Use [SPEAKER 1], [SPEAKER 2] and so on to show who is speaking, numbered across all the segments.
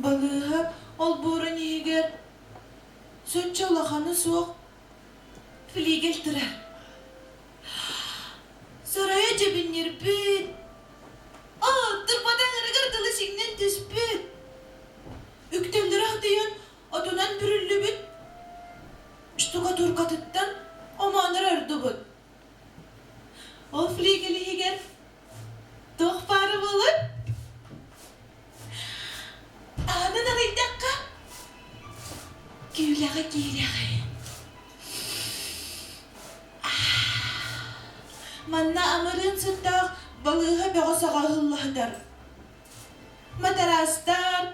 [SPEAKER 1] Balığı ol burun yiger. Sötçe olakanı soğuk. Fligel tırar. Saraya cebin yirpit. Tırpadan ırgırdılı signen tüspüt. Üktevleri hadıyın adunan bürüllü büt. Ştuka turkatıttan omanır ardı büt. O fligeli yiger. Doğ parı bulun. Anın arıydakka. Giyleğe. Manna amarın sıttaq balığı beğosağa hıllahdır. Madarastar,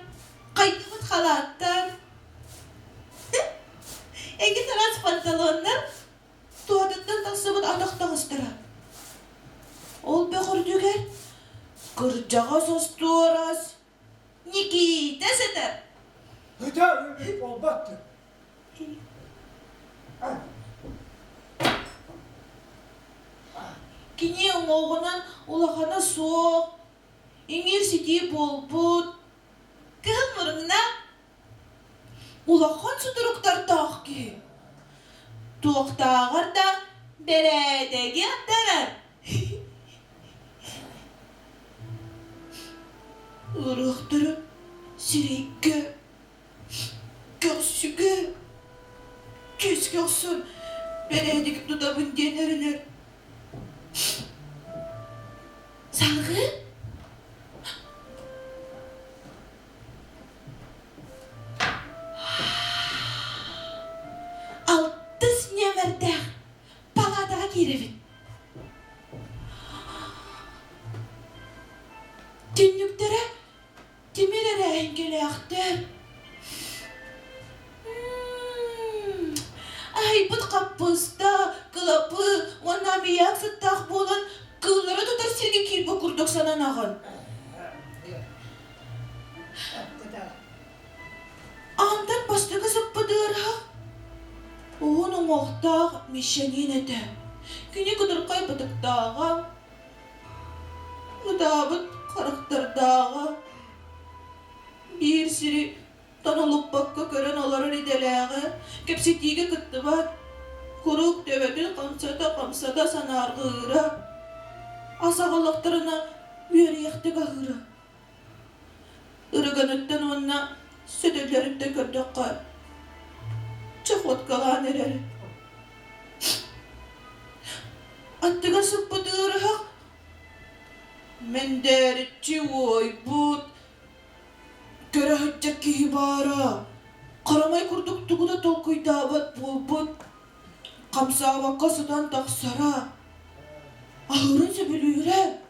[SPEAKER 1] qaytıbıt xalattar. Egi taras pantalonlar tuadattan tasıbıt ataqtan ıstıra. Ol beğur düger. Kırcağa sosturas. Nikita sıdır.
[SPEAKER 2] Hıda öyle olmaktır.
[SPEAKER 1] Kini oğunan ulağana soğuk. İngir siti bol bud. Kılmırın na? Ulağan suturuktar tağ ki. Tuğtağır da beredegi attarar. Irıqtırı sirikki. Görsügü. Kes görsün. Beredegi dudabın deneriner. Salgı? Altız nemerde paladağa girevin. Tünlüklere demirere engeleyaktır. Ay bıt kapısta, kılapı, ona miyak sıttaq bolun, kılları tutar sirge kirpi kurduk sana nağın. Andan bastığı sıppıdır ha. Onun oğtağ mişenin ete. Güne kadar kaybıdık dağa. Gıdabıt karakter dağa. Bir siri tanılıp bakka gören oları rideleğe. Kepsetiğe kıttı bat. Kuruk devedin kamsada sanar gıra. Asağılıqtırına yürüyekti gahıra. Irıganıttan onna sütüllerinde gördük kar. Çıkot kalan ereri. Attıga sıppıdır haq. Men deritçi oy bud. Göre hıccak ki hibara. Karamay kurduk tuğda tolkuy davat bol bud. Kamsa vakasıdan taksara. Ahırın sebelüyle.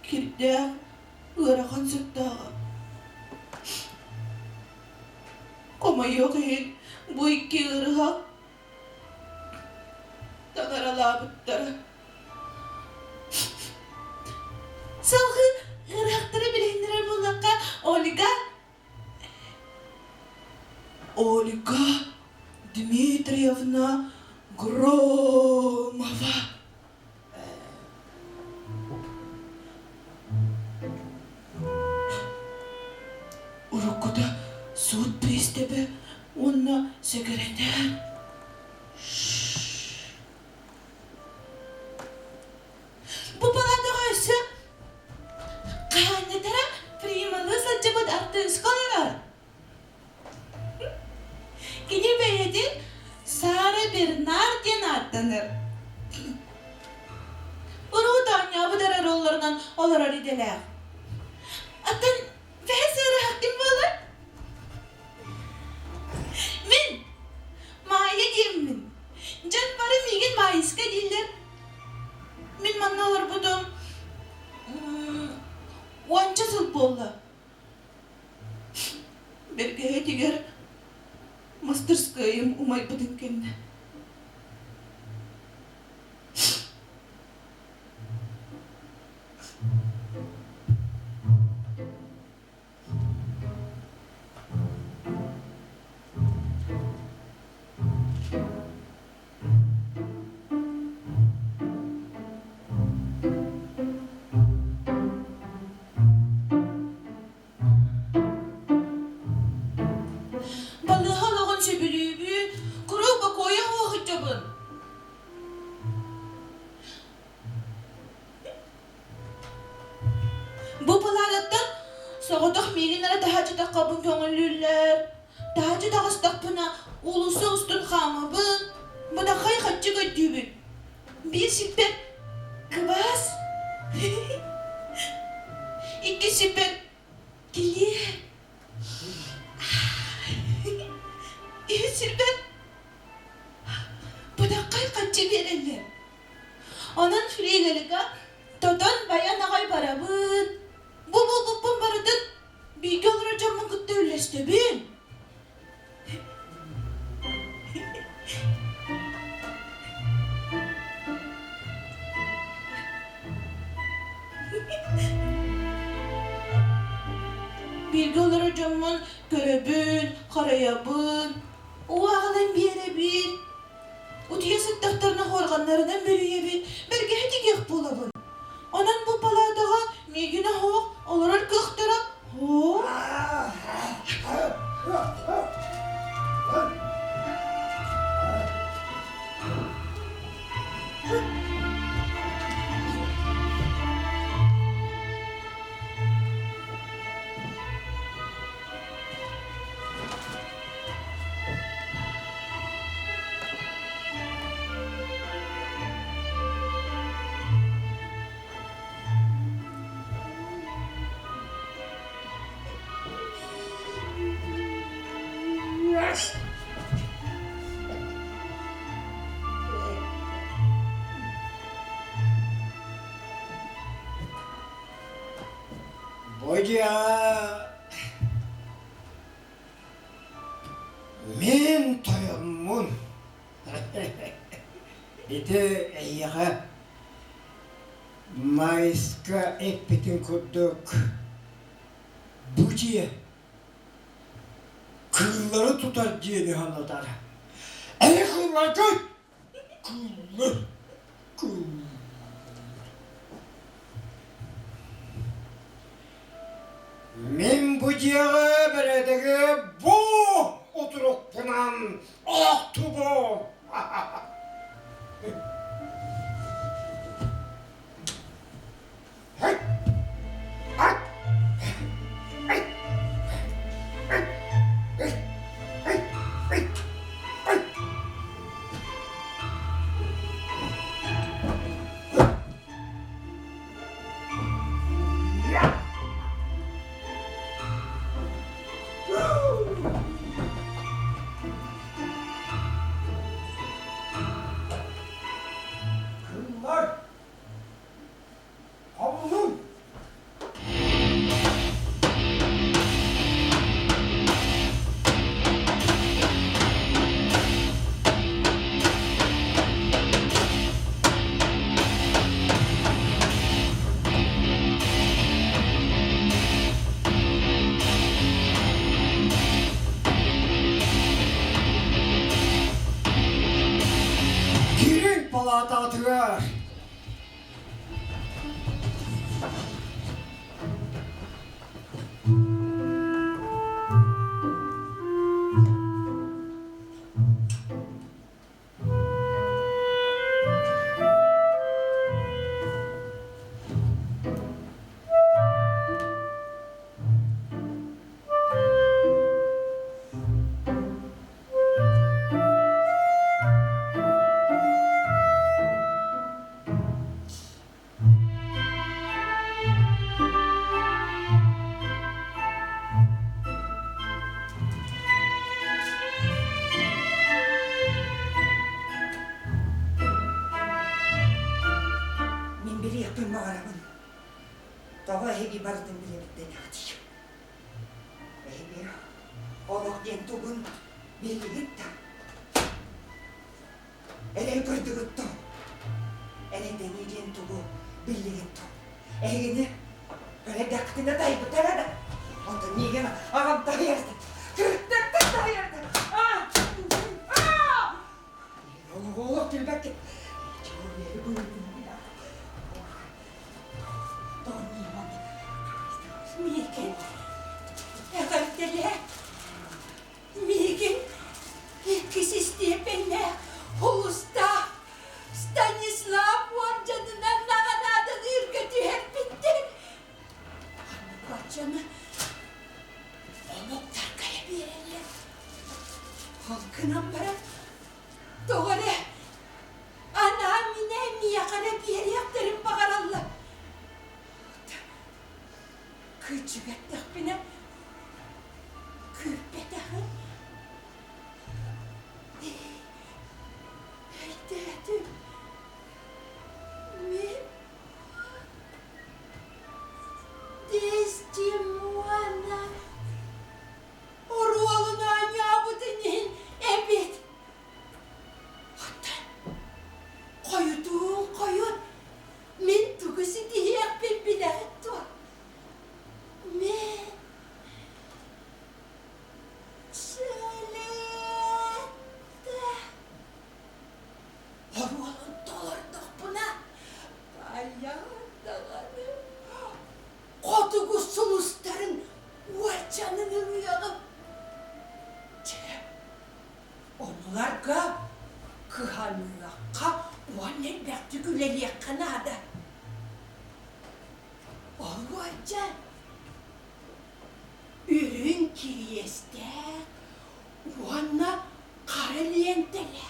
[SPEAKER 1] Kirde ırakan sıktağa. Ama yok hin bu iki ırha. Tanara bıttara. Salgı ırhaktırı bilindirir bulakka. Olga Dmitrievna Громова. Уроккода суд пристебе, онна секретер. Bu palatı oysa kahanetara primalı saçabıt arttı skolalar. Gini beyedin Sara Bernardin adlanır. Uruğudan yabıdara rollarından olara rideler. Atan vesere hakkım bulur. Min, maya gemmin. Can para migin mayiska diller. Min manna olur budum. Wanca sulpolla. Berge tigar masterskayım umay budin kenne. Soğudak miğinlere daha cıda kabın köngüllüler. Daha cıda ıstak buna ulusu ustun hamabın. Bu da kay kaççı göttübün. Bir siper kıbas. İki siper gili. Üç siper. Bu da kay kaççı verirler. Onun frigelika toton bayan ağay barabın. Bu baradın. Bir olur hocamın kıttı ülleşti bin. Bir olur hocamın görebün, karayabın. O ağlan bir yere bin. Utiya sıktaklarına horganlarından biriye bin. Berge hedi gek bulabın. Anan bu paladağa migine hoğ, olarak kıhtıra. Hoğ.
[SPEAKER 2] Boca min toyammun. İti eyyağa Mayıska ekpitin kurduk. Buciye kılları tutar diyeni anlatar. Ey kıllar köy! Kıllar! Kıllar! Min buciye beredege bu oturup bunan ahtu bu! Hey! Hey! Hey! Hey! Hey! Hey! Hey! Hey! Ya! Kızlar! Havlum! Girin palata atıyor.
[SPEAKER 3] Min biri yapayım mağaramın. Dava hebi bardım bile bitti atıyor. Hebi olak diyen tuğun bilgi gitti. Ele kırdı gitti. Ele deneyeceğin tuğu bilgi gitti. Egini böyle daktine dayı bu terada. Ondan nigene ağam dayardı. Kırıklıkta dayardı. Ah! Ah! Olak dilbek ki. Çoğu yeri buyurdum ya. Miikin, jätältele. Miikin, ikkisistiä penne hulusta. Stanislav vuorjanından naganadan yrköty herpitti. Anna katson, Kıçıgattık bine. Kürpetahı. Dedim. Men Destimana Orualına yabıdının ebed. Hatta koyun. Men tugusu diyek bir bilet var. Men söyledi. Orualın dolardık buna. Bayağı dağını. Kodugu sulusların vacanını rüyalım. Onlarga kıhanlıkka vannen bekti güleli kanada. Olvacan. Ürün kiriyeste vanna karaliyentele.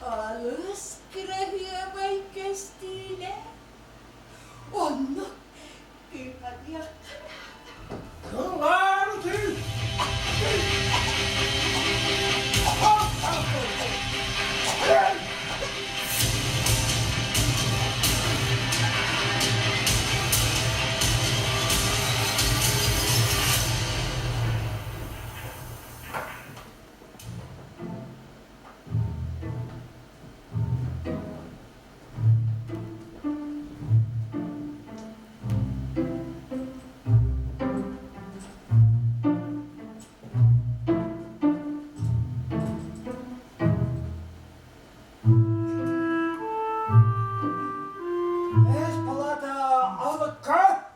[SPEAKER 3] Alız kırahiyamay kestiyle. Onu kıhanlıkka
[SPEAKER 2] Kırlar ki! Es palata alıkka!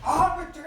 [SPEAKER 2] Aha bitti!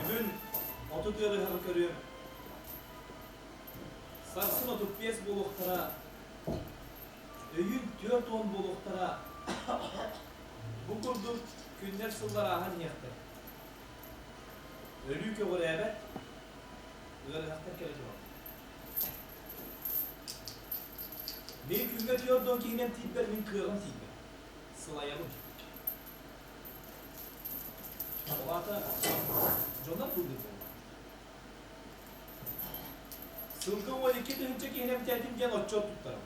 [SPEAKER 4] Bugün otu diyarı görüyorum. Sarsın otup 5 buluktara, öyün 4-10 buluktara, bu kurduk günler sıllara ahan yaktı. Ölüyü ki oraya evet, öyle hakta keleci var. Men künge diyordun ki inem tibber, men kığırın tibber. Sılayalım. O ata jondan kurduk oldu. Sılgı o iki tünce ki inem tedim gen otçot tuttarım.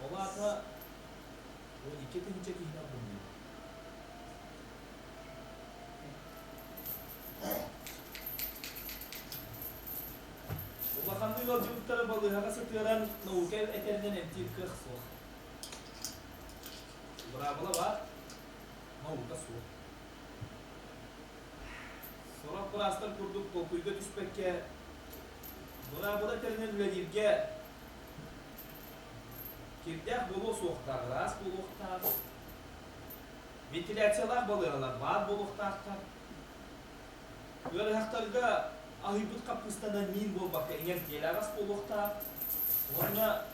[SPEAKER 4] O ata o iki tünce ki inem kurduk. Ulan kanlı yolculukları balığı haka satıyorum. Nauke eterinden emtiyip kırk soğuk. Bravola var. Nauka soğuk. Sonra kuraslar kurduk, kokuyga düşbekke. Bravola eterinden üledirge. Kirtek bolu soğukta, ras bolukta. Ventilasyalar balığalar var bolukta. Böyle haktarga ahıybıt kapıstana min bol bakka ingen delagas bolukta. Ona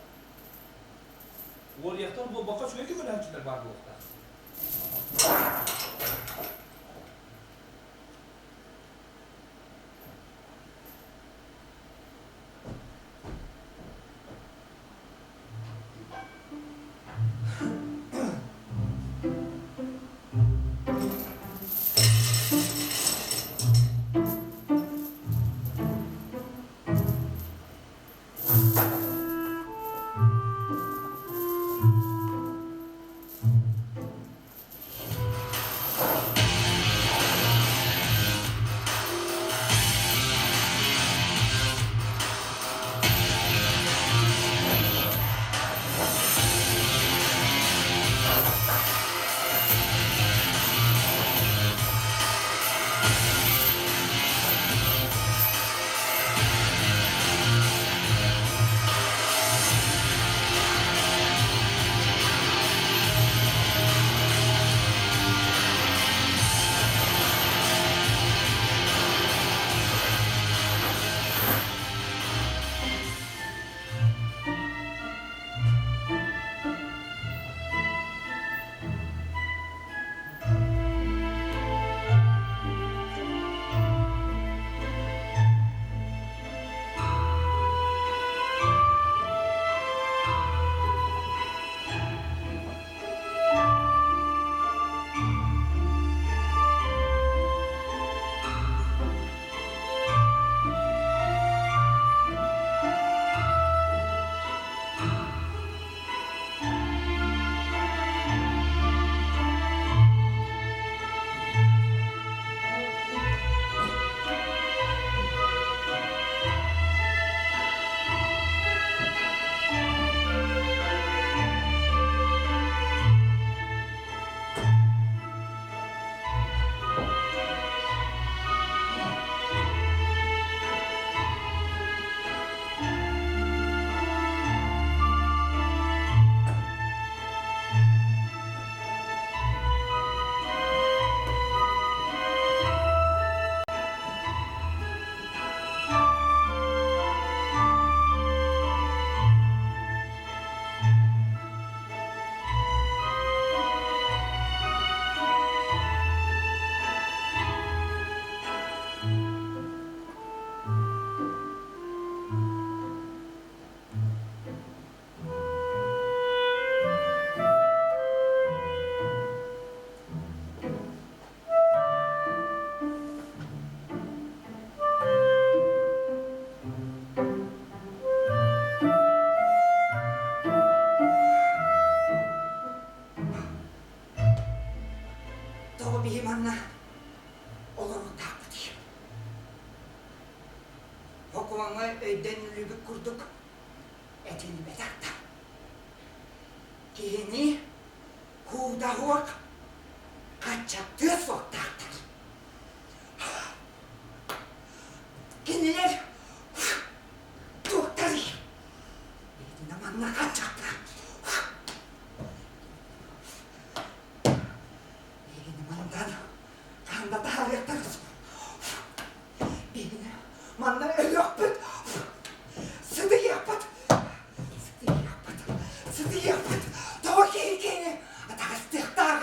[SPEAKER 4] oriyaktan bol bakka şöyle böyle hançılar var bolukta.
[SPEAKER 3] Doğu bir imanla olur mu takdir? Okumanı öyden lübü kurduk, etini bedakta. Kini kuda huak, kaçak düz vaktaktır. Kiniler doktori, edin amanla kaçaklar. Mandan, kanda da yatarız. Beni mandan öyle yapıt. Sıdı yapıt. Sıdı yapıt. Doğru kini. Atastık dağı.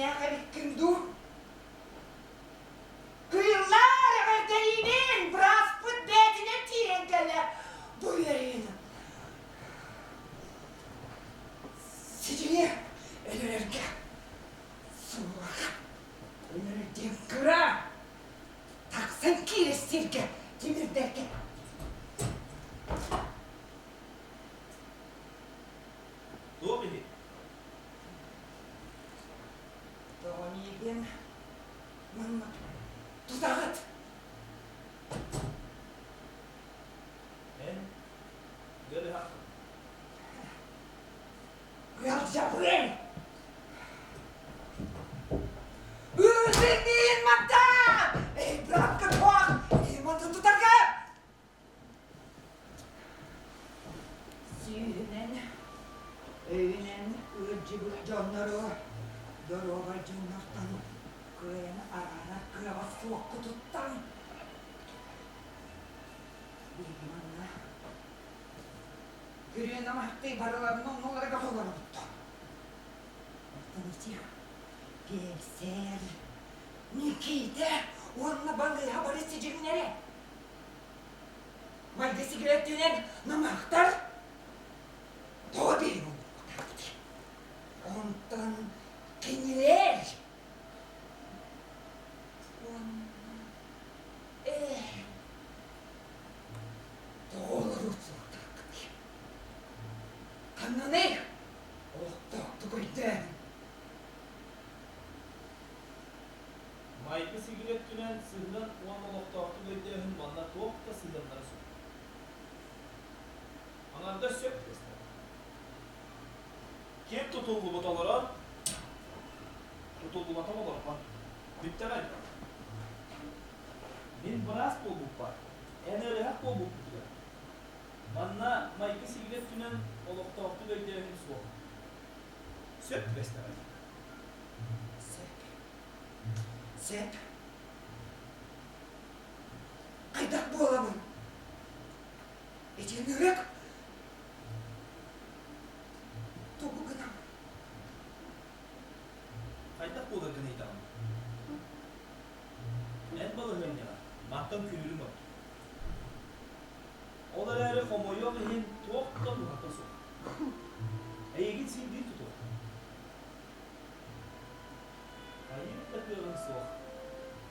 [SPEAKER 3] Dünyaya bitkindu. Kıyırlar evvelinin brasput bedine tiyengele bu yerin. Siciliye ölürke. Soğuk. Ölürken kıra. Taksan kirestirke. Demir derken.
[SPEAKER 4] Doğru mu?
[SPEAKER 3] Doğaniygen. Mama. Tutağıt.
[SPEAKER 4] En böyle hak.
[SPEAKER 3] Uyarca bu el. Üzülmeyin mata. Bırak puan. Mata tutarken. Suyunen. Öynen. Öcü canları. Dorova canlardan. Kıyan arana kıyava soğuk kututtan. Bilmanla. Yürüyen ama hakkı paralarının onlara kafalarını tuttu. Tanıcı. Gelsel. Nikide. Onunla balığı haberi sicilnere. Mayda sigaret dünen namaktar. Doğru bir yol. Ondan keniler. Doğru soğuk. Kanını. Ortak koydu.
[SPEAKER 4] Maydı sigaret tünen sığınan ulan olakta aktı gördüğün manla doğup da sığınları sok. Ananda sök destek. Kim tutuldu bu talara? Tutuldu batam olarak bak. Bittemedi. Min biraz boğuk var. En öyle hak boğuk tutuyor. Manna maydı sigaret tünen olakta aktı gördüğün sok. Sök destek.
[SPEAKER 3] Sep. Kaydak bu olamın. Ece'nin yürek. Topu gıdam.
[SPEAKER 4] Kaydak bu da gınıydı ama. En balı hınyana. Mahtam külülü var. Olar eri homoyol hin toğukta bu hata sok. Git sildiği tutu. Hayır da kıyalım sok.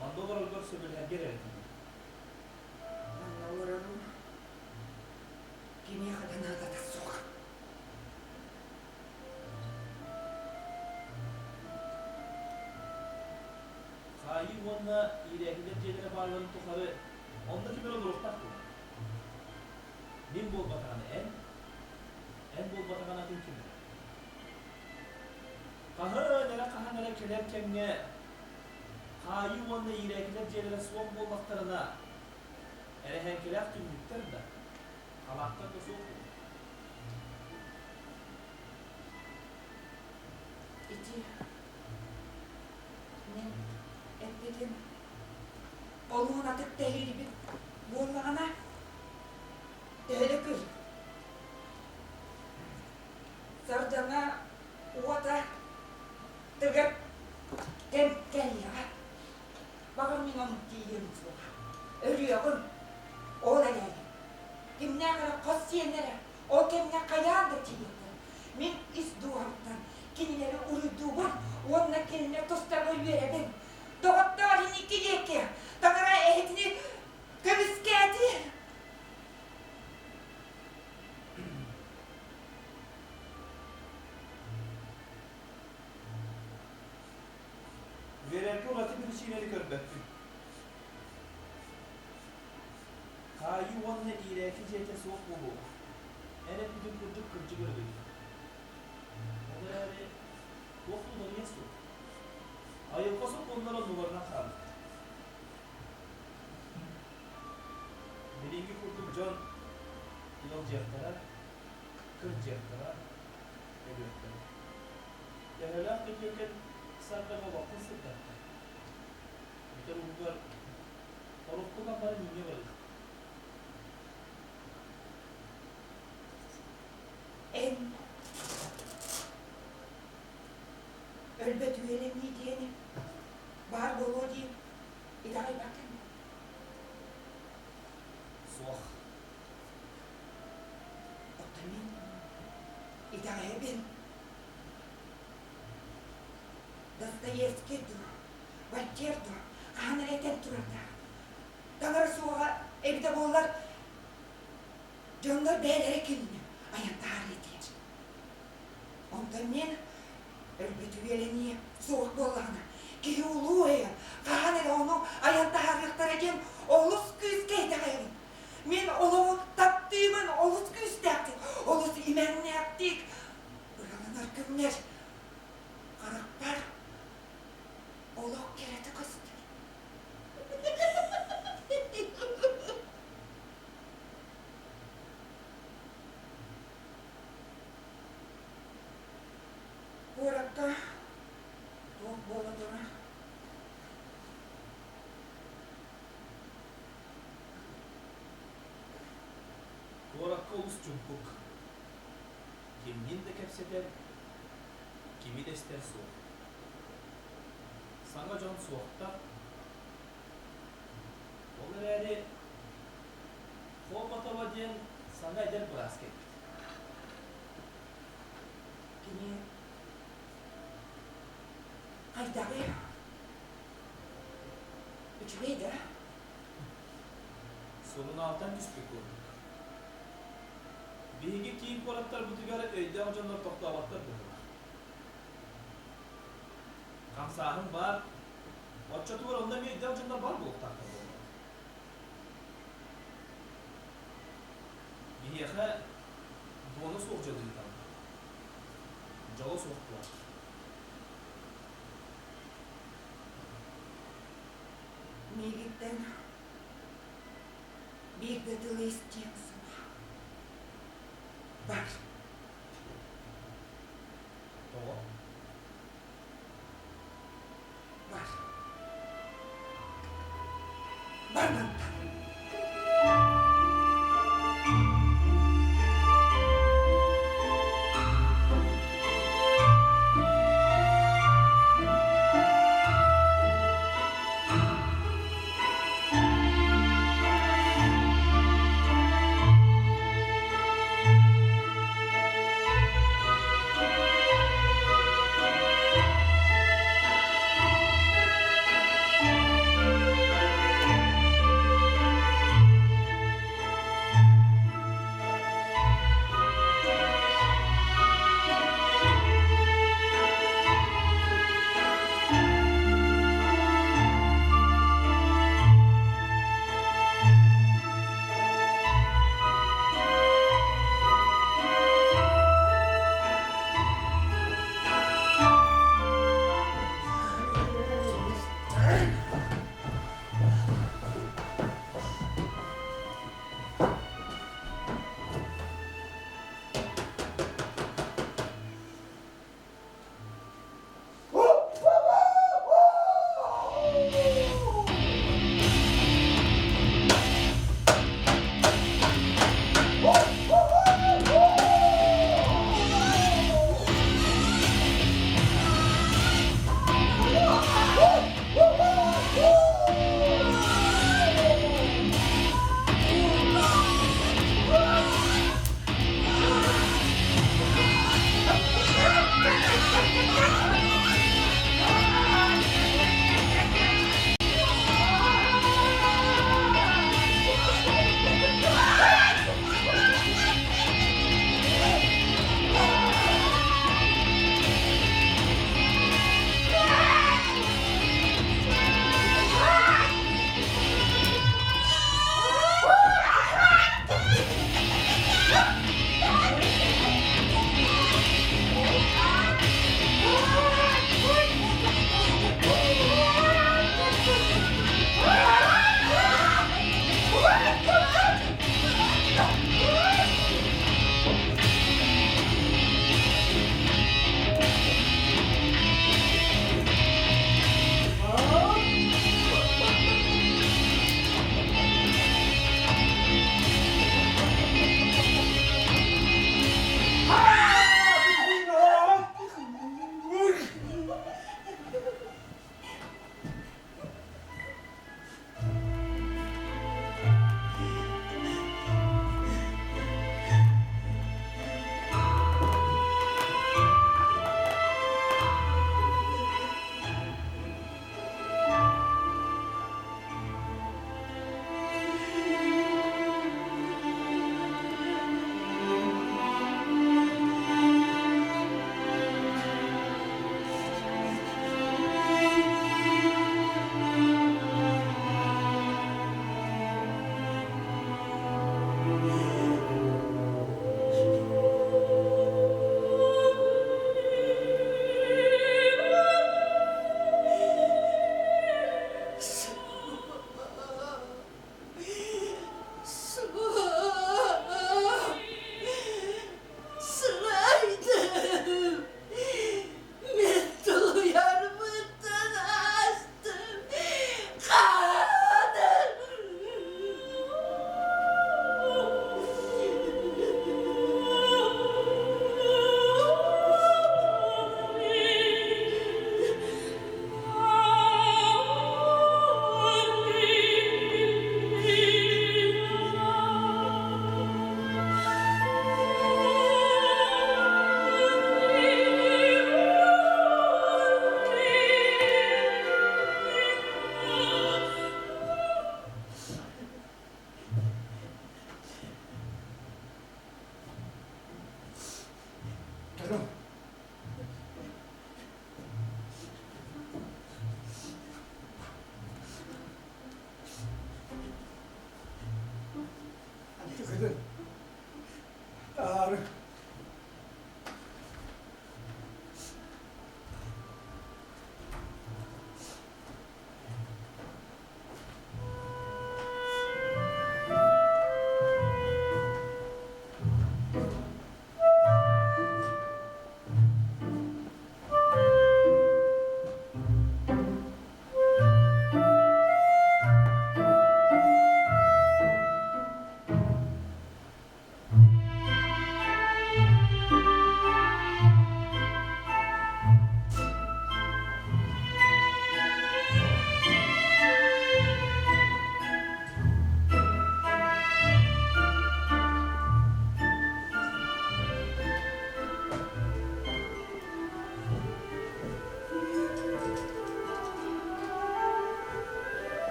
[SPEAKER 4] Mandolar olgar söbürler geri etti.
[SPEAKER 3] Anna uğrarım. Gemiye kadar nada da sok.
[SPEAKER 4] Hayır onunla ileride celere bağlarını tokarı ondaki böyle olur taktı. Min bol bakanı en bol bakanı atın kimi? Kaha nere kelerken ne? Hayır onunla ileride celere soğuk bol baktarına henkeler tümlükler de kalakta da soğuk olur.
[SPEAKER 3] İki. Ne? Etmedim. Oğlumun atıp deli gibi boğulağına deli kır. Sardana uvata tıgıp denk gel ya. Bakın minum diyeyim sana. Ölüyorum. Oğla geldi. Kimine kadar kosiyenlere, o kimine kayağın da çiğnekler. Min izduhamdan kinileri uyuduğum, onunla kendine tostarı veredim. Doğutlarını ikiliyeki, tanıra ehdini kemisketi.
[SPEAKER 4] Vererke ulatı bir çiğneli körbettim. Kayi onunla ileriki cete soğuk bulu. Ene bütün kırcık kırcı gördük. Olar eri yokluğunu niye soğuk? Ayılkasıp onlara duvarına kaldı. Birinci kurduk can yıl cehtara, kırk cehtara, ebiyotlara. Yahelak ediyorken sarkama bakın sırdatta. Bir de bunlar orukkudan bana dünya vardı.
[SPEAKER 3] Ölbet üyelemni diyeni. Bar bolo diyeyim. İdare bakın.
[SPEAKER 4] Суох.
[SPEAKER 3] Otamin. İdare bin. Dostoyevski dur. Voltaire dur. Hanreten turda. Tanrı soğuğa evde bollar. Canlar beylere kelini. Ayanta hareket. Ondan men elbet üyeleniye soğuk bollağına. Ki ulu eğer. Kahanel onu ayanta hareket olus küs keytağayın. Men oluğun taptığımın olus küs dağıttık. Olus imenini yaptık. Buralanır kümler. Karakter. Oluk kereti kızdır. Burakta doğuk boladığına
[SPEAKER 4] Туоракка улус жумпук. Кимнин де кепсетер, кими де истер суох. Саңа жон суохта. Олар әрі холбатава ден саңа эдер біраз кетті.
[SPEAKER 3] kini kaydağı üçüncüydü.
[SPEAKER 4] Sonun alttan düşpek oldu. Bihi kiyim kolatlar bütügara öyde amcanlar toxtavatlar durdular. Kamsahın var, otçatı var, onda bir öyde amcanlar var bu oqtaqtar oldu. Bihi yaxa donu soğucadı yıkandı. Jalo soğuktular.
[SPEAKER 3] Migitten bir gıdılı istiyorsun. Var.
[SPEAKER 4] Toğa.
[SPEAKER 3] Var. Var mı?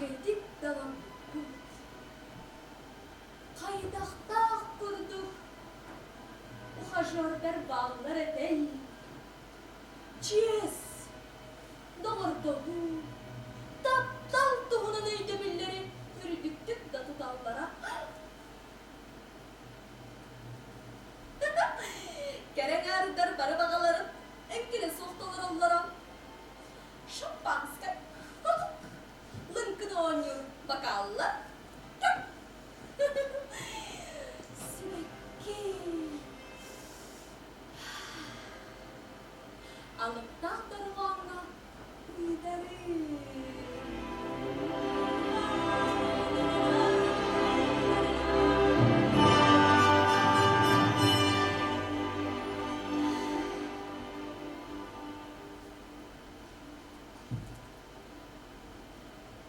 [SPEAKER 5] Biledik dalam. Kaydakta kurduk. Ухажердер баллар этей. Чес. Doğurduğu. Taptal tuğunun eydebilleri. Ürüdüktük da tutallara. Kerengarder barı bağaların. Enkile soktular onlara. Şampanska. Lınkını oynuyor bakallar. Sürekli. Alıp tahtarılarına giderim.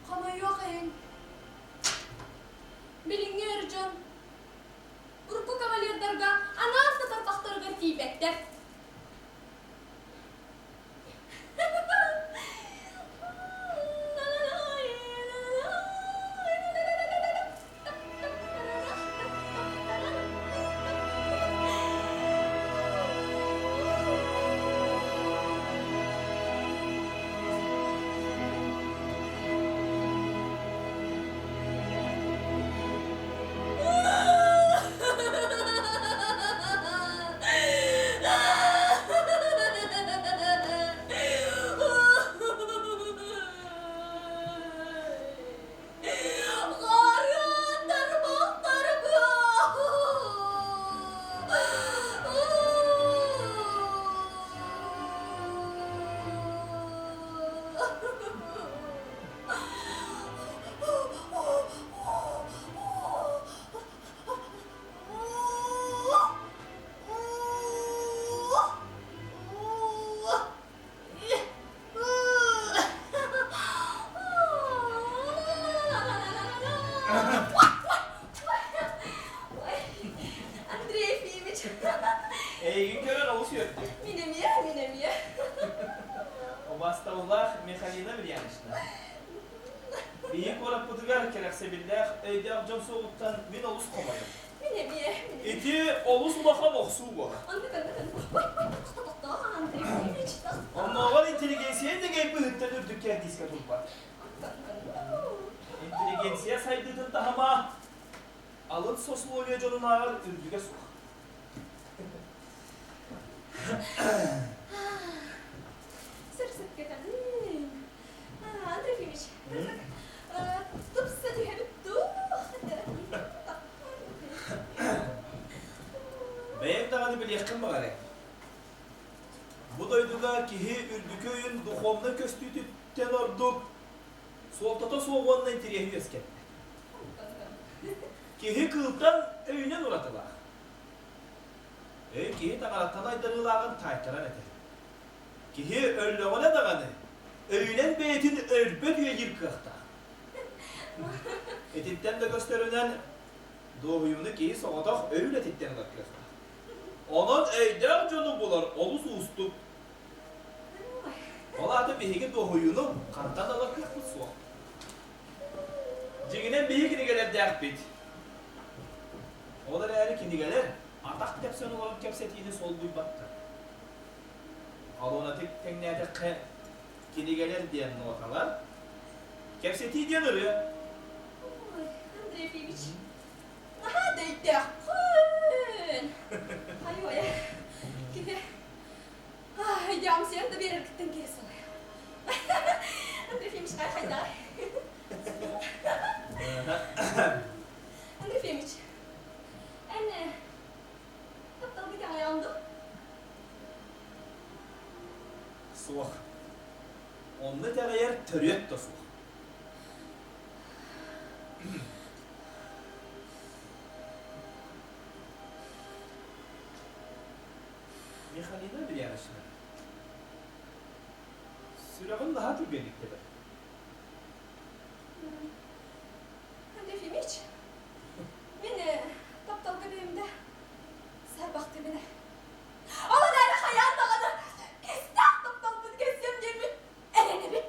[SPEAKER 5] Kama yok en. Bilinir can. Urku kavalierdarga anar tatar tahtarga tibetler. Andrei Efimich.
[SPEAKER 4] Gün gören oluşu yok.
[SPEAKER 5] Minemiye.
[SPEAKER 4] O bastavullah Michalina bir yanışına. Büyük olarak budugar kerekse billah, evde akşam soğuktan bin olus komayım.
[SPEAKER 5] Minemiye.
[SPEAKER 4] İti olus bakan oksu bu.
[SPEAKER 5] Andrei Efimich.
[SPEAKER 4] Ama var inteligensiye de gelip hıttan ürdük yer diska tulpa. İnteligensiye saydığın da ama alın soslu oluyor canın ağır ürdüge sok.
[SPEAKER 5] Sırsık geldin. Andrei Efimich. Tıpsa tühenip
[SPEAKER 4] Benim de hani bir yakın mı var? Bu daydıga kihi ürdüköyün duhomna köstütüp tenorduk. Soltata soğuğunla intiriyehi esken. Kihi kıltan öyünen uratılar. Kihi tağarattan aydarılağın taytaran eter. Kihi öllüğüne dağını öyünen beytin örbet üye yırkıqta. Etitten de gösterilen doğuyunu kihi soğudak öyle titten bakıyorlar. Onun eyder canı bular, olus ustuk. Ola da bihigi doğuyunu kantan alak yakmış soğuk. Ciginen bihigini gelir dert bit. Olar eğer kini gelir, atak tepsiyonu olarak kepsetiğini sol buy battı. Al ona tek tengnede kini gelir diyen notalar. Kepsetiği diyen ırıyor.
[SPEAKER 5] Andrei Efimich. Aha deydi. Hayır ya. Gide. Yağım sen de bir erkekten geri soruyor. Andrei Efimich hayda. Andrei Efimich. Anne. Kaptan bir de ayağımda.
[SPEAKER 4] Soğuk. Onu da eğer törüyet de soğuk. Michalina bir yanışına. Sürağın daha çok birlikte de.
[SPEAKER 5] Andrei Efimich. Beni kaptan bebeğimde serbak dibine. Ama nerede hayal dağını? İstah kaptan bunu keseceğim gelmiş. Elene bir.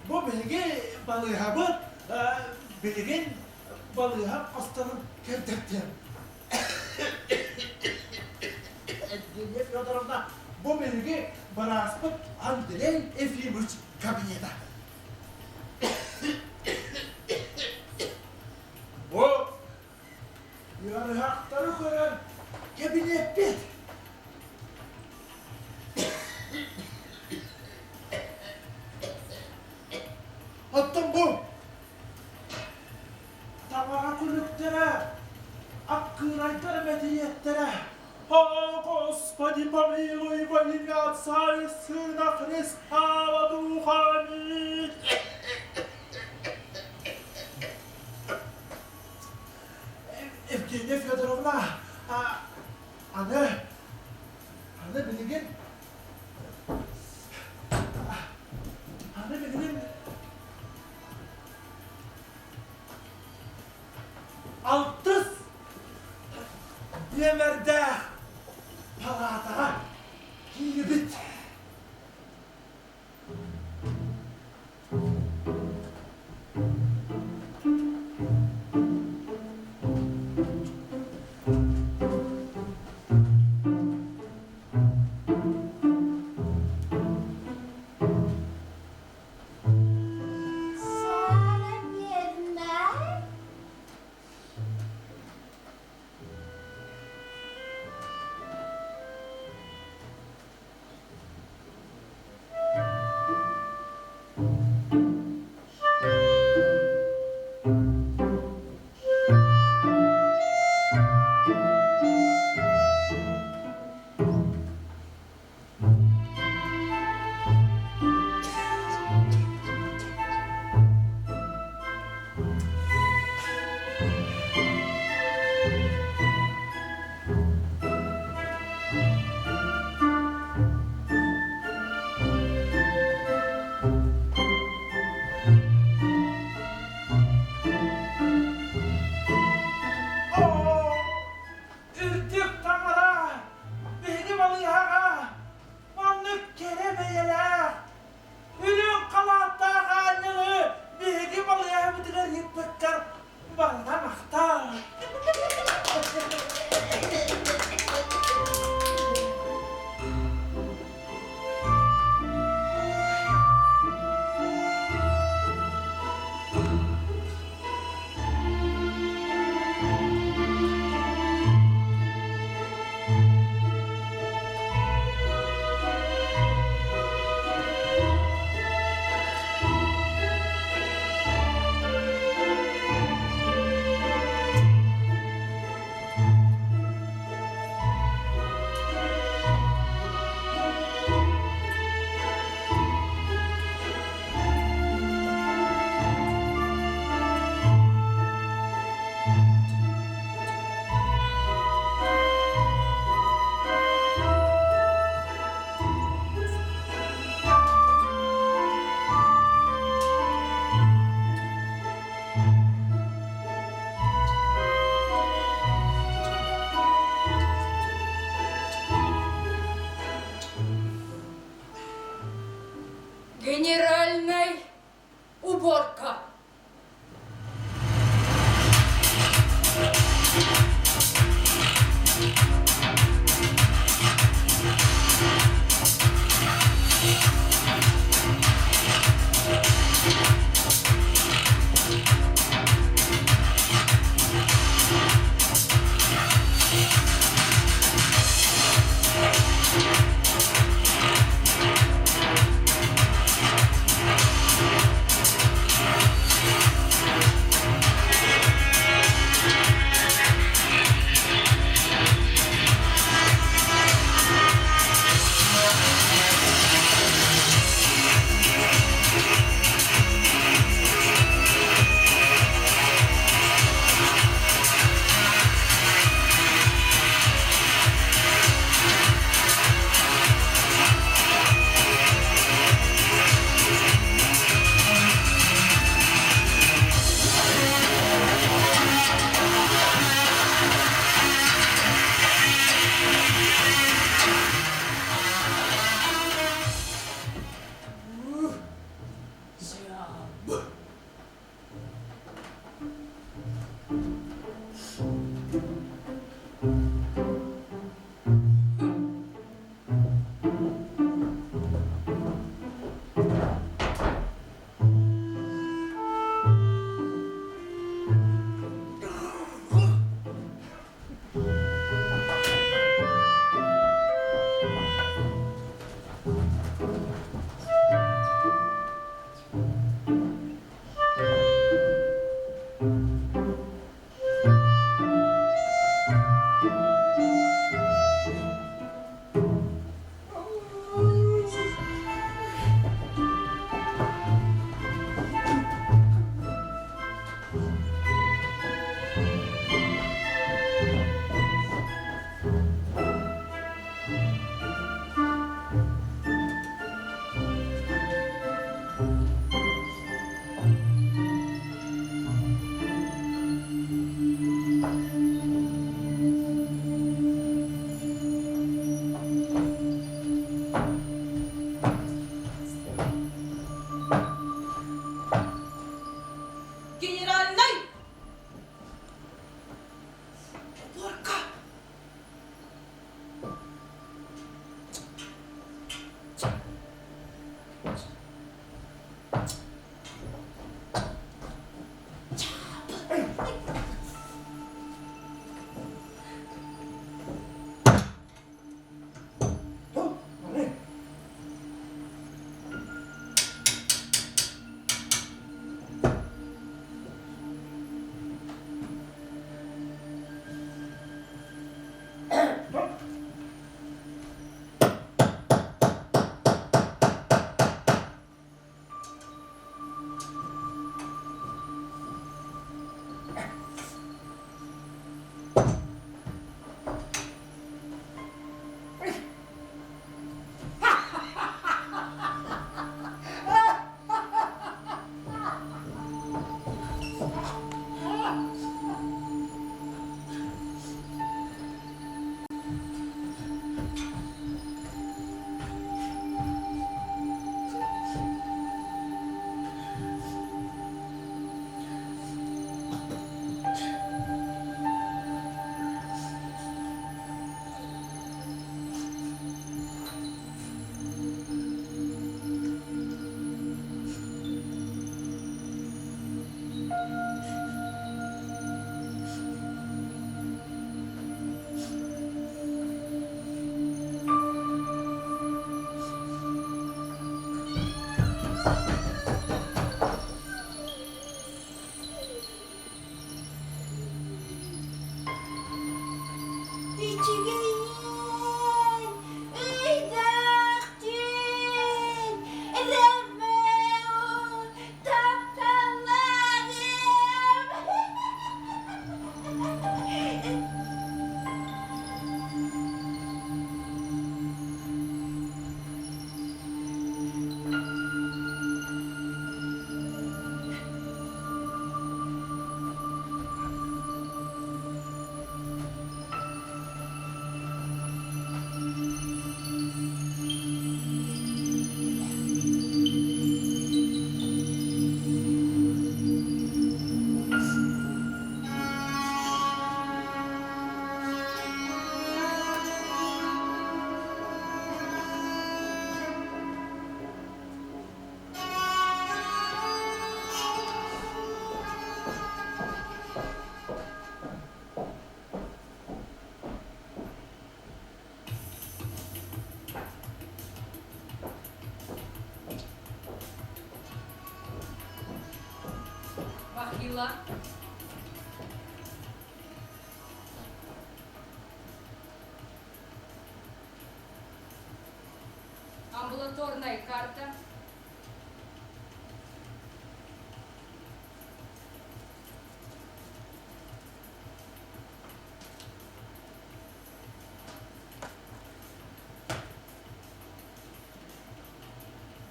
[SPEAKER 4] bu bilgi balığı bilgin balığı aslanın kerdektir. Evgeniya Fyodorovna, bu bilgi Baraspıt Andrei Efimович kabinede. Bu yarı hakları gören kabinet bir. Hatta bu tamağa kulüptere, akkıraytar medeniyetlere, Господи, помилуй во имя Отца и Сына Христа во Духа. Аминь. Evgeniya Fyodorovna, anne bilgin, altız yemerde palata giyibit.
[SPEAKER 5] Генеральная уборка. могила. Амбулаторная карта.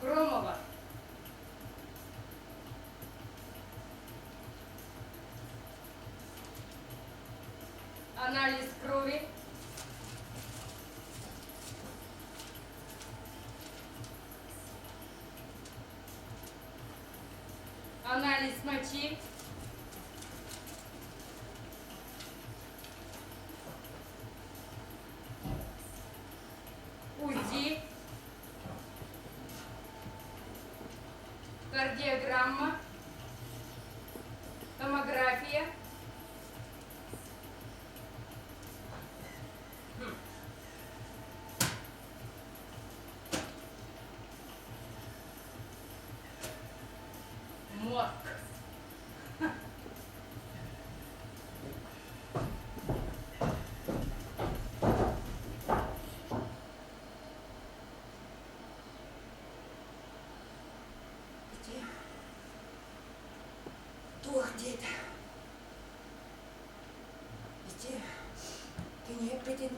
[SPEAKER 5] Громова. Анализ крови. Анализ мочи. УЗИ. Кардиограмма. Томография. Мозг.
[SPEAKER 3] Где? Дух где-то. Где? Ты не беден.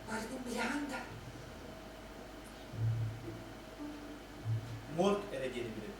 [SPEAKER 3] Вардин Миранда.
[SPEAKER 4] Morg ereceli biri.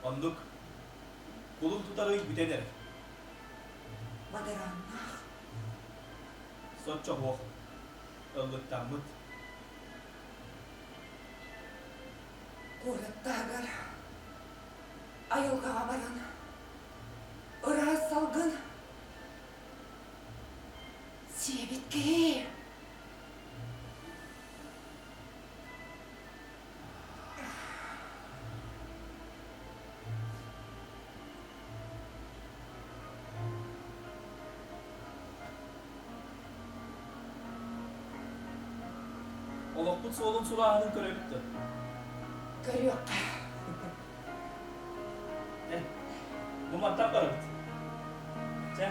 [SPEAKER 4] Onduk kulun tutarı bütener.
[SPEAKER 3] Baderanna.
[SPEAKER 4] Sotça hoq. Öllıktan mıt.
[SPEAKER 3] Kuvvettagar. Ayılga baran. Iraz salgın. Siebitki.
[SPEAKER 4] Olakput soğulun sulağının körülüktü.
[SPEAKER 3] Görüyor.
[SPEAKER 4] Bu mattan barıt. Sen,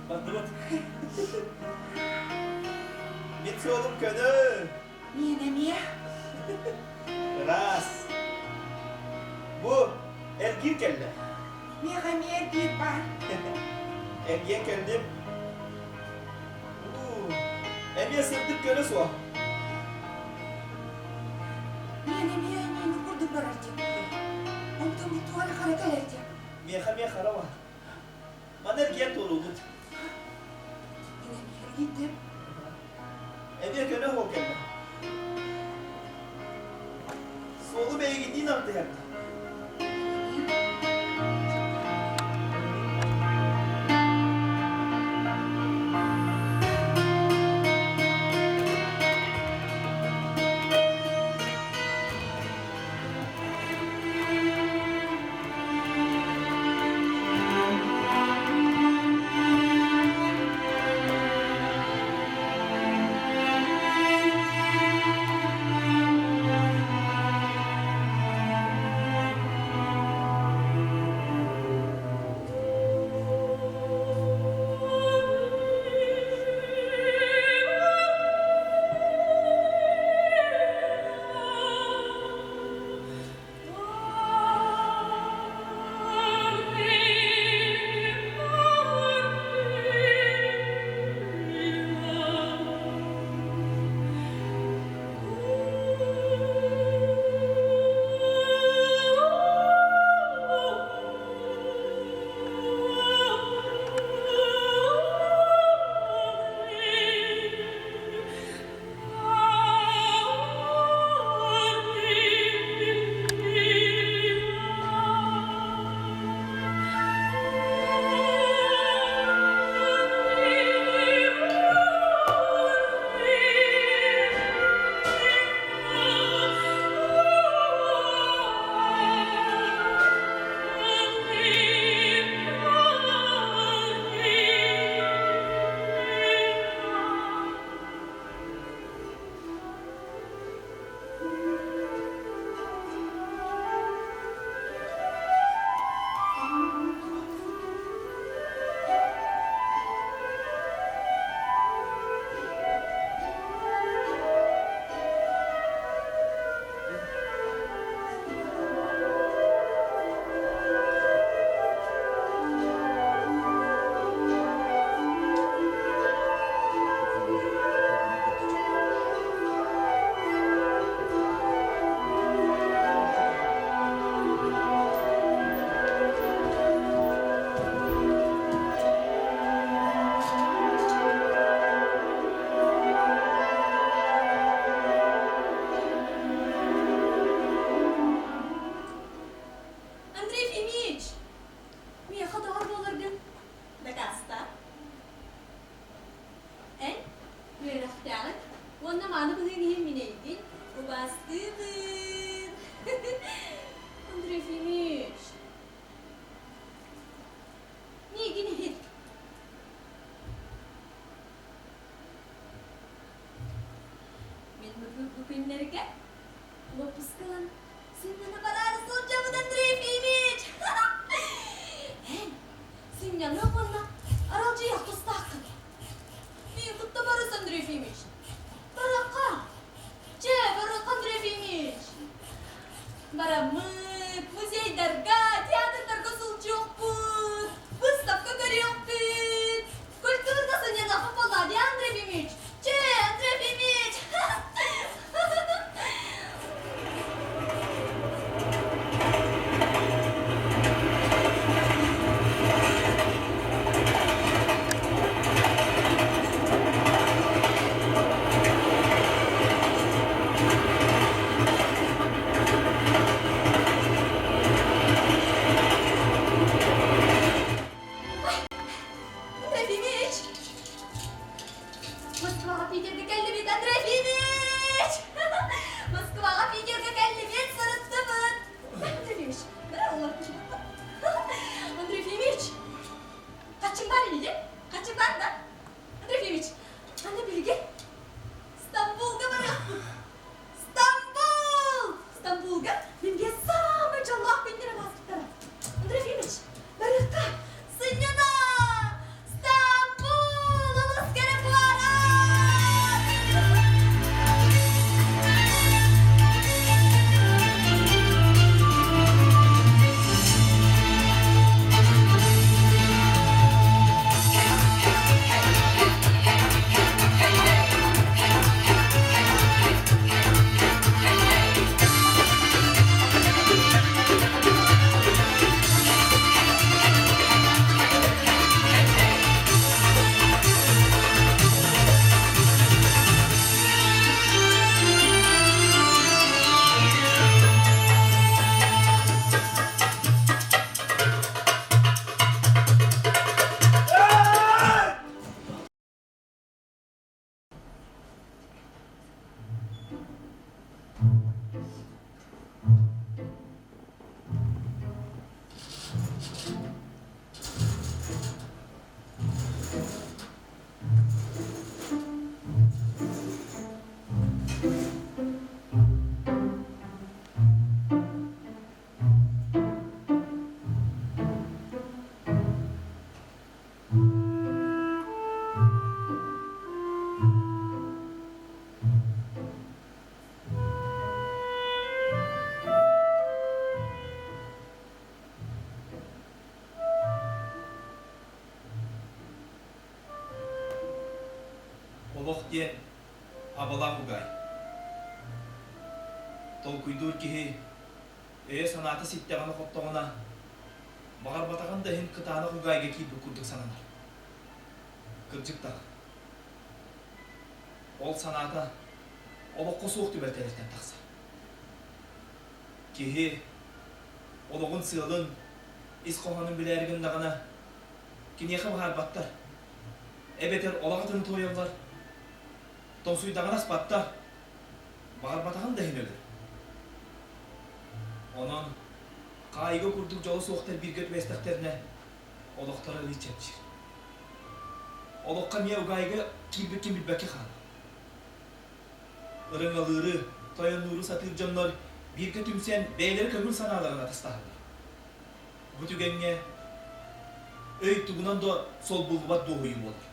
[SPEAKER 4] battı bat. Mit soğulum könü.
[SPEAKER 3] Niye?
[SPEAKER 4] Ras. Bu, ergir kelle.
[SPEAKER 3] Niye bir ben?
[SPEAKER 4] Ergiye keldim. Emiye sırtık könü soğuk.
[SPEAKER 3] Niye vurdum baracak. Ondan bir tuvale kare kalacak.
[SPEAKER 4] Miye kara var. Bana ergiye toruldu.
[SPEAKER 3] Niye gittim?
[SPEAKER 4] Emiye könü ho kelle. Soğulu beye gittiğin artık yaptı.
[SPEAKER 5] filmlerge Lopus kalan Simnana parada solcamı da trefiymiş. Simnana yapana aralcı yakısı takın. Bir kutta barısan trefiymiş. Baraka. Baraka trefiymiş. Baramık, muzey darga, tiyatr darga solcuk put. Выставка горел пит. Культурно саняна хапала, Андрей Фимич. Андрей Фимич.
[SPEAKER 4] diye abala hugay. Tolkuydur ki sanatı sitteğine koptuğuna bağır batağın dahin kıtağına hugayga ki bu kurduk sananar. Kırcık da. Ol sanata ola kosuq tübertelerden taqsa. Kihi oloğun sığılın iskohanın bilergin dağına kiniyakı bahar battar. Ebeter olağıtını toyallar. Tonsuy dağına spattar. Bağır batağın dahin ölür. Onun kayıga kurduk jolu soğuktar bir göt vestakterine oloqtara ılı çepçir. Oloqqa miye ugayga kim bilbeki xal. Irın alırı, toyan nuru satır canlar bir kötümsen beyleri kömür sanalarına tastağlar. Bu tügenge öy tuğunan da sol bulgubat doğuyum olur.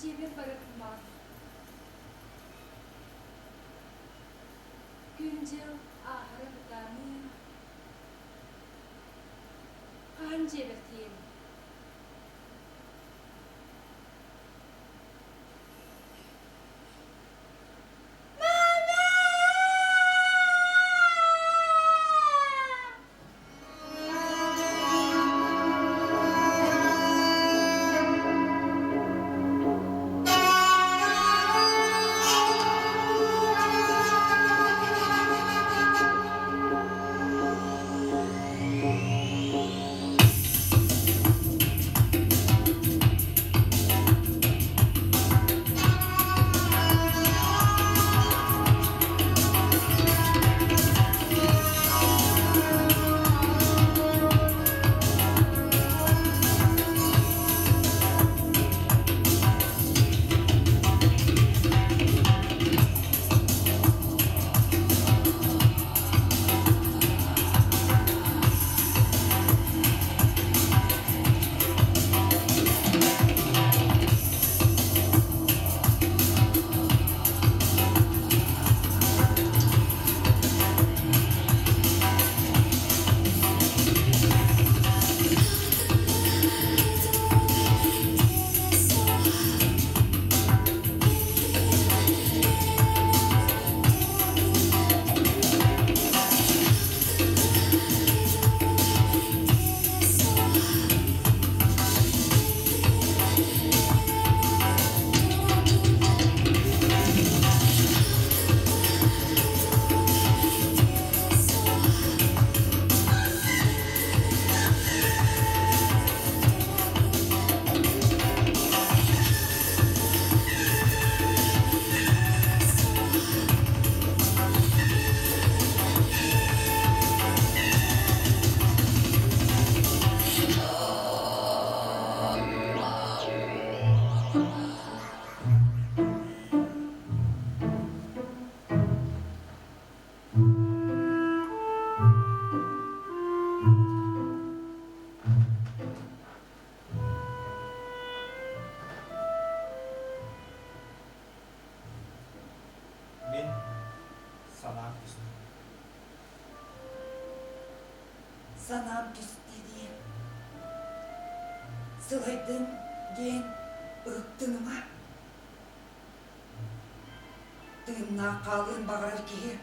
[SPEAKER 5] Cebir bırakın bak. Güncel ahara betamı. Kan cebir tiyem.
[SPEAKER 3] sanam tüstü diye. Sılaydın gen ıktınıma. Tığımna kalın bağır ki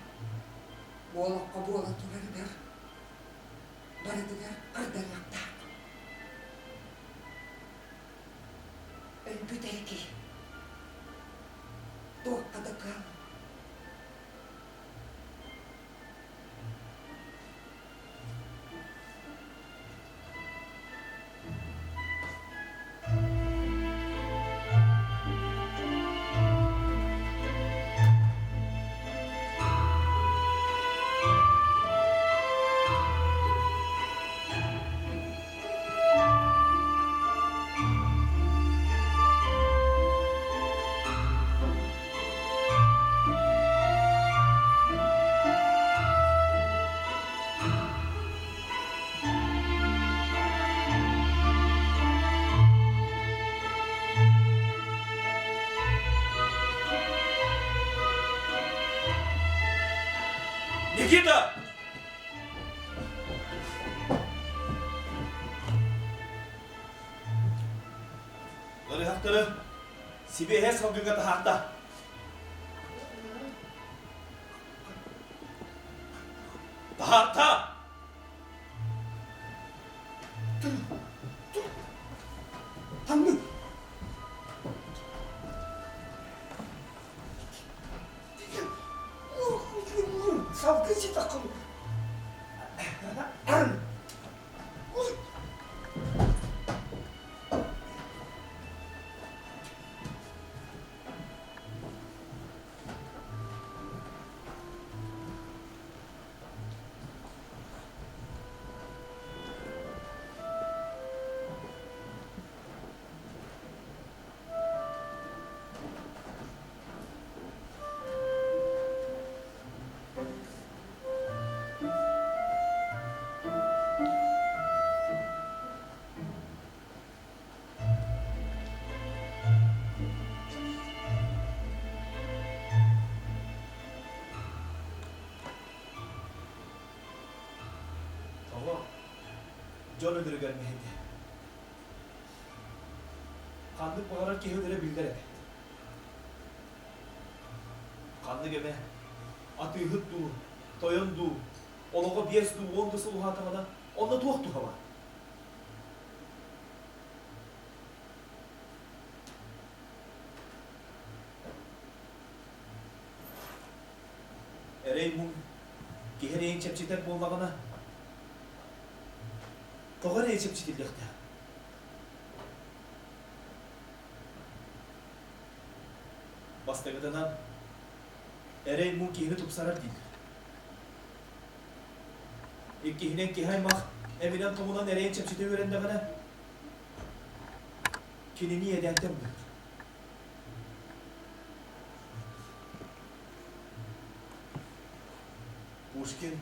[SPEAKER 3] boğulakka boğula turarıdır. Barıdıgar kırdarlıkta. Ölbüder ki doğukkada kal.
[SPEAKER 4] Nikita!Ları hakları Sibihe salgınga tahakta. Tahakta!
[SPEAKER 2] Tanrı. Savgıcı takım.
[SPEAKER 4] Tamam. Can ödürü görmeyeydi. Kandık bağırar ki ödüre bildir ebe. Kandık ebe. Atı hıt du, toyan du, olağa biyes du, ondu sulu hatağada, onda tuğak du hava. Ereğin mum, gehereğin çepçetek bolmağına, toğaraya çepçetillikte. Bastağıdanan, ereğin mum gehini tupsarar değil. İlk gehinen gehaymak, eminen tomunan ereğin çepçete öğrendiğine, kinini yedentem buyur. Uşkin,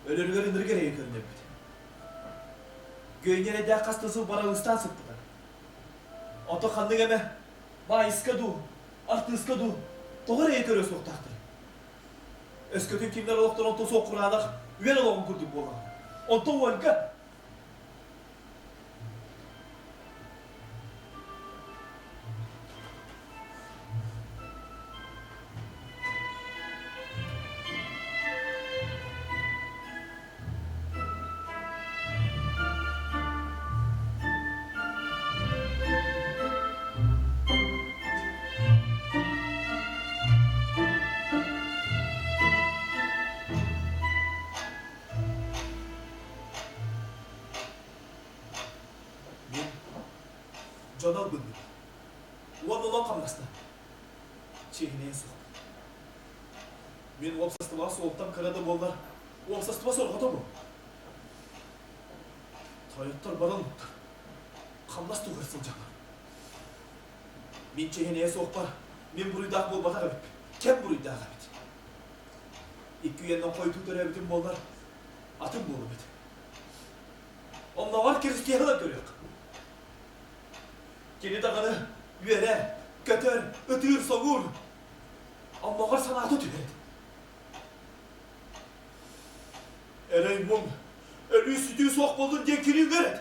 [SPEAKER 4] ölürgörün ırgıraya körünebdi. Göğünyene de kastası bana ıstan sıktılar. Oto kandık eme, ma iskadu, artı iskadu, doğru körü soktaktır. Öskötün kimler oluktan onto soğukuranak, üyen oğun kurduk boğan. Onto uanka. Canal bındık. Ulan olan kamlasına. Çehineye sok. Men opsastıma soğuktan karada bollar. Opsastıma sorgata mı? Tayyatlar baran muttur. Kamlas tuğırsın canlar. Men çehineye sok var. Men burayı dağ bol batar abip. Kem burayı dağ abip. İki yenden koy tutar abitim bollar. Atım bolu bit. Onunla var ki riskiye da görüyor. Kini dağını yüere, götür, ötür, soğur. Amma var sanatı tüyerdi. Ereğin mum, Ölü sütü sok buldun diye kirin verin.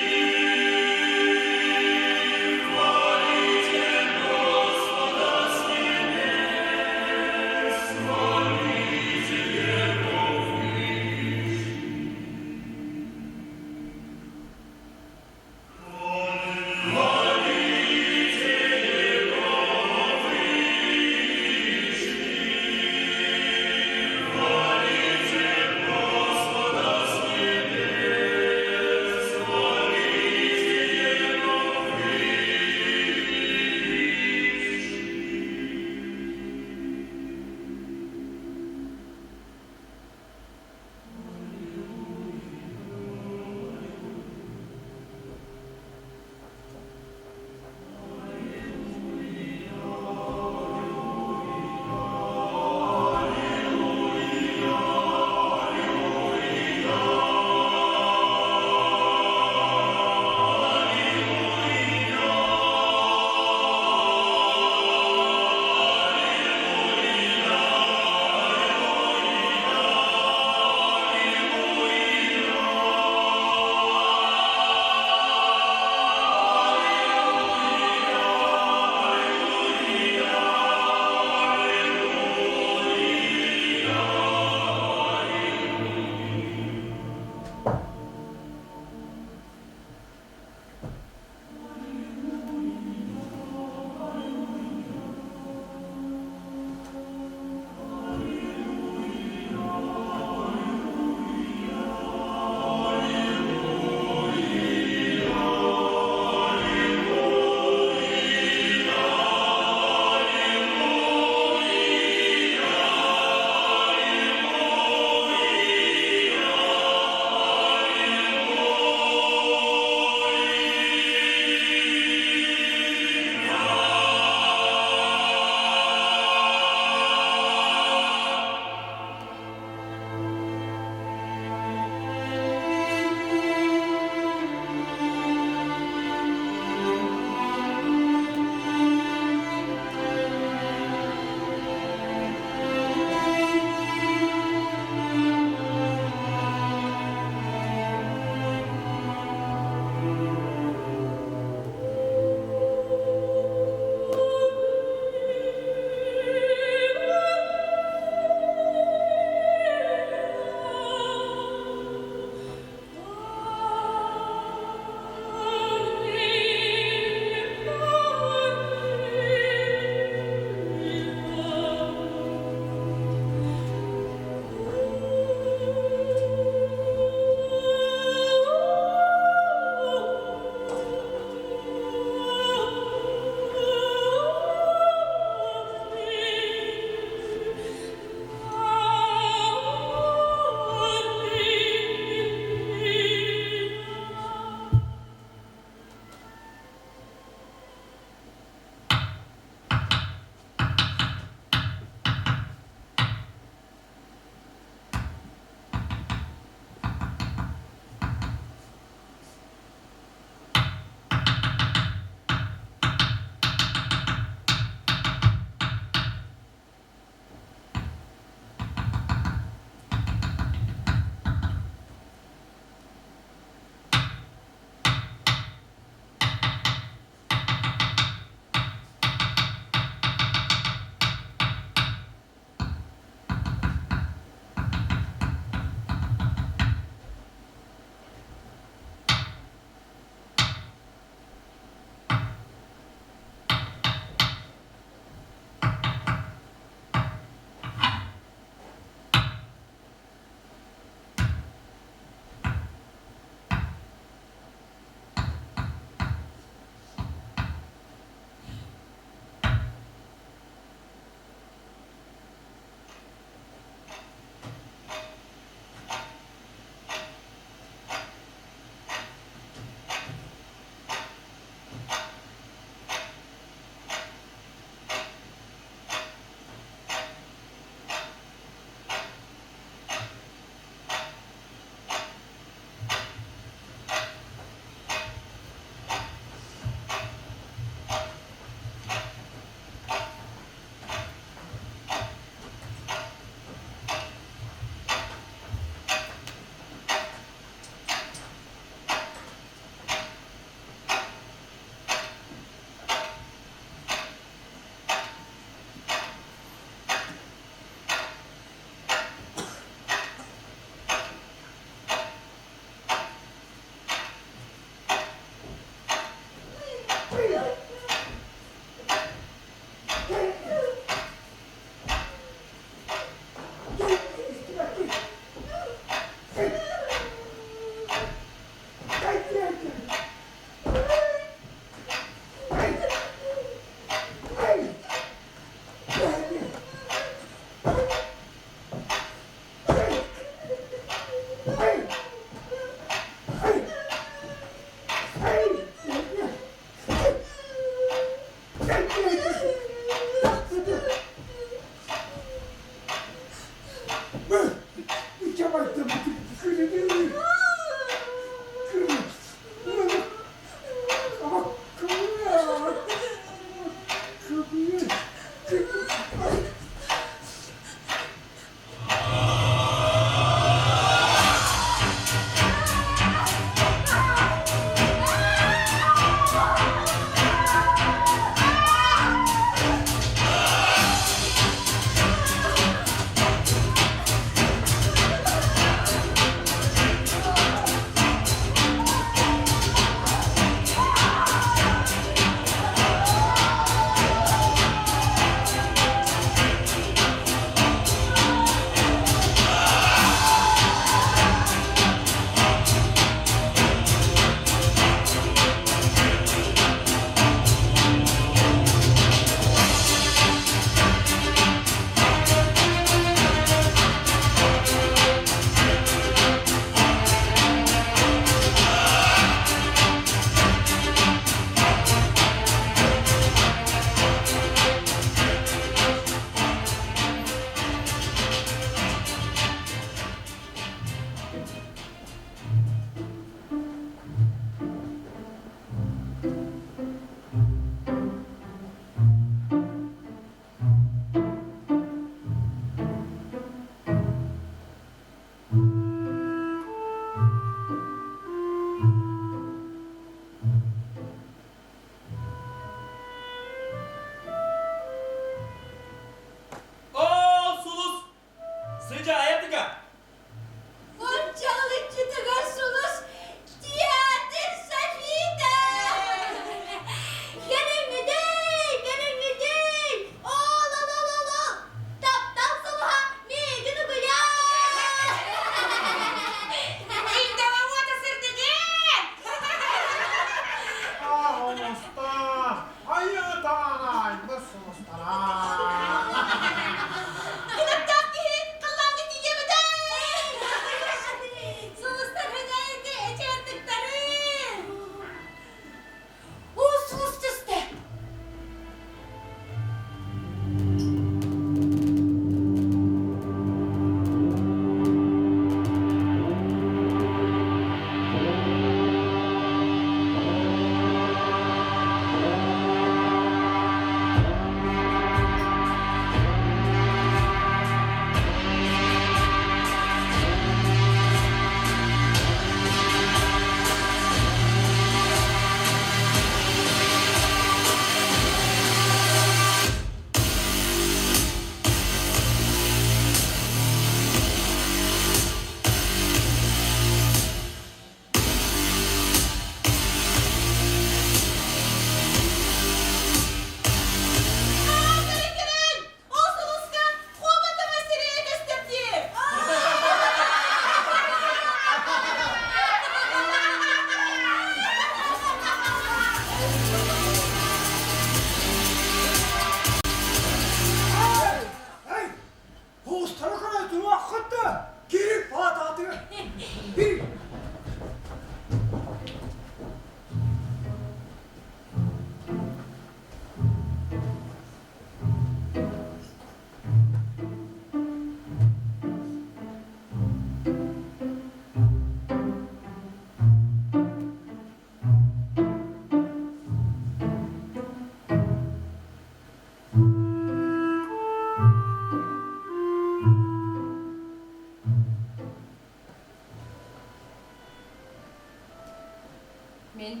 [SPEAKER 5] Мен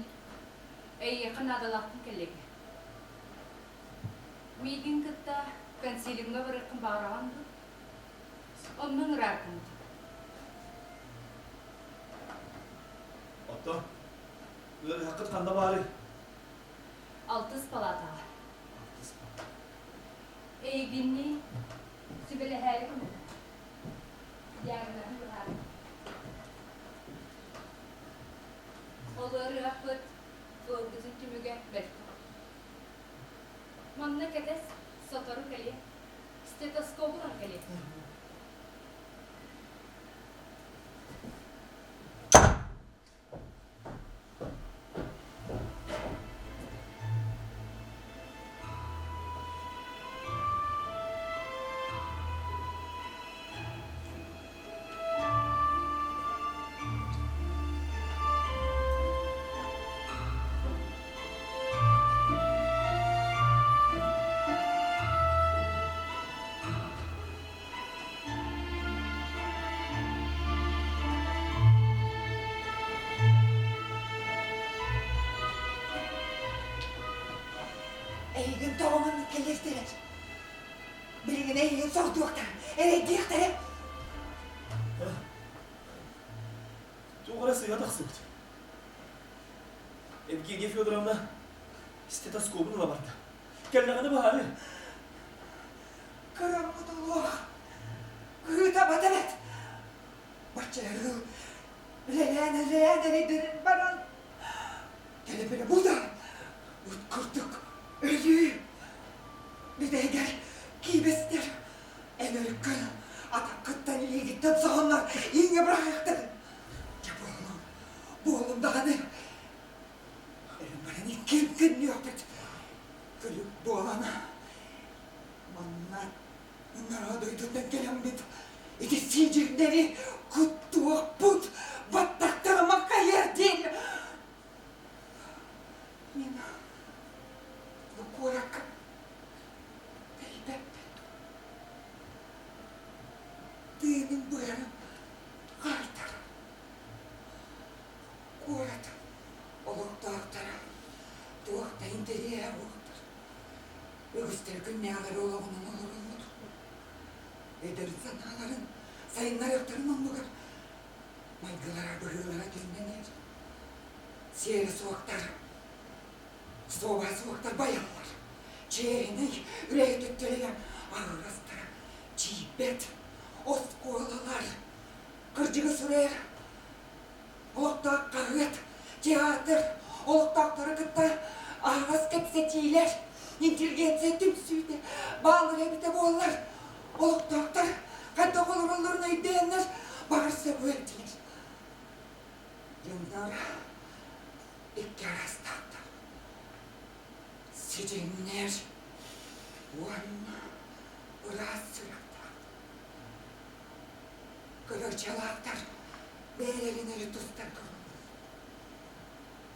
[SPEAKER 5] әйеқін адалақтың келеге. Мейдің күтті консилиумға біріқін бағыраған бұл. Оның рарқын.
[SPEAKER 4] Отто, өр хақыт қанда бары?
[SPEAKER 5] 6 палатаға. Эйгинни сибеле хайрым. Ягнан бар. Олар рахмет көргүзүн түмүгө берди. Манна кетес сотору келе. Стетоскопу келе.
[SPEAKER 3] Eygin toğumun kelleştiler. Bilgin eygin sorduğukta, ereydiyekte.
[SPEAKER 4] Туғырасы ятақсы бұд. Евгения Федоровна стетоскопын ала барды. Келнағаны бары.
[SPEAKER 3] Кырамыдылық. Кыта батамет. Бачару. Ләләне дерін баран. Телепені бұлдан. Үткірдік. Ölü. Bir de gel giybesler. En ölükün. Atak kıttan iyi gittim sağınlar. Yine bıraktı. Ya bu oğlum daha ne? Benim bana kim yok et. Gülüp bu olana. Onlara duydumdan gelen bir. İki sicirleri kuttuğuk put. Battaklarıma kayar değil. Mina. Kuorak peipeppi. Tiinin pyörän kaitara. Kuorat oloktaatara. Tuokta interiä vuotar. Ykisteri kynneaları olavunan olurullut. Eder sanaların sayınlar yoktarın onlugar. Maygılara buyulara dönmener. Siyeri soğuktar. Soğuk bayanlar, çeyreğine yüreği tüttüleyen ağırastara, çiğbet, oskolalar, kırcığı sürer, oluktak kağıt, tiyatr, oluktakları kıtta, ağız kepsetiler, intelligensiya tümsüyde, bağlı rebite bollar, oluktaklar, hatta koluruluruna iddiyenler, bağırsa öğretiler. Yıllar, iki arastaklar. Sicinler, uanna, ırasıraklar. Kılıçalaklar, berelineri tuzlar kılınır.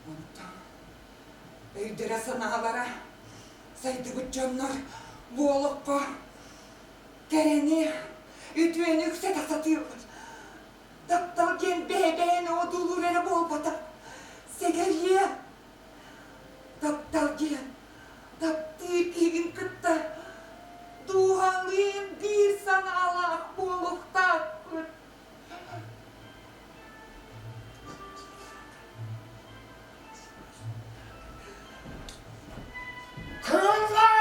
[SPEAKER 3] Ondan, öydüre sanalara, saydı bütçanlar, boğulukka, kereni, ütüyen yükset asatıyorlar. Dattal gen bebeğine o dulurere bol batar. Segerliye, dattal gen. Taptıyık egin kıtta, duhalıyım bir sana Allah bolukta kıt.
[SPEAKER 2] Kızlar!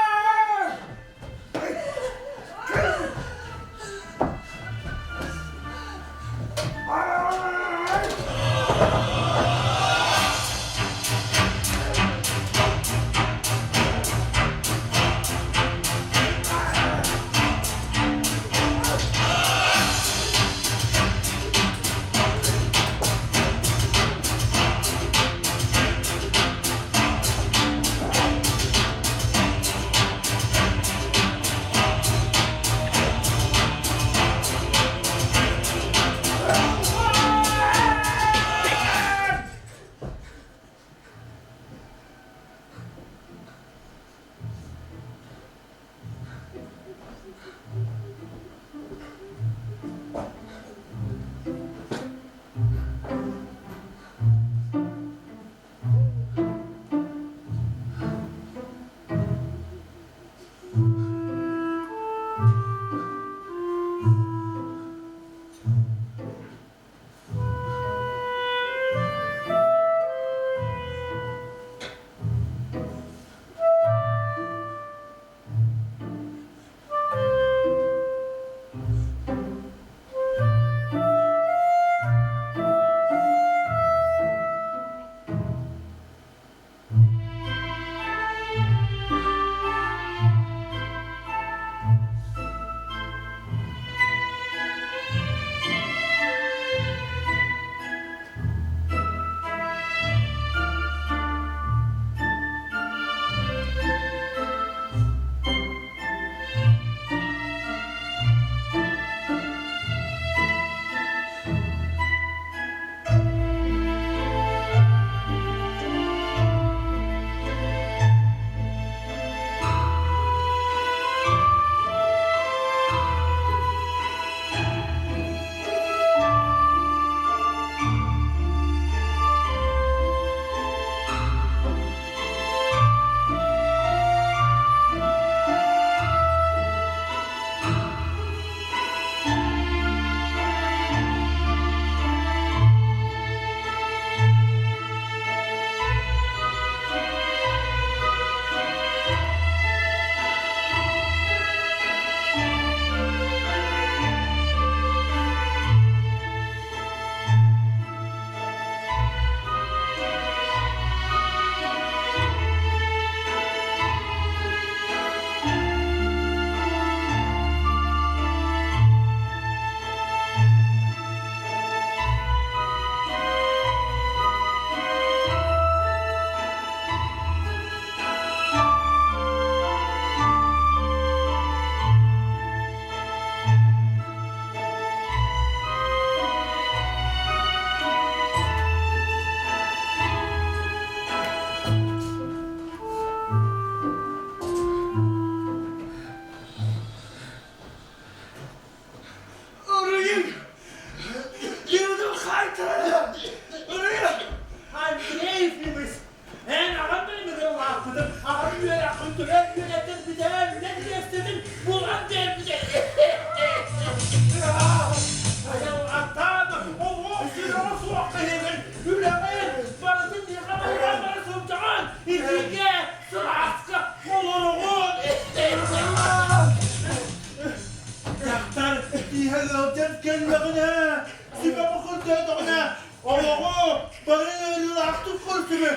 [SPEAKER 4] gibi.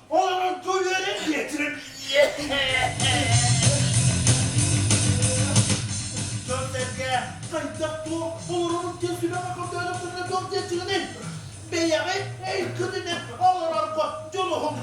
[SPEAKER 4] Oğlum köyleri getirin. Gözlerge kaydak bu olurum kesine bakım dönüp dört geçini. Beyağı ey kızını alır arpa coluğum.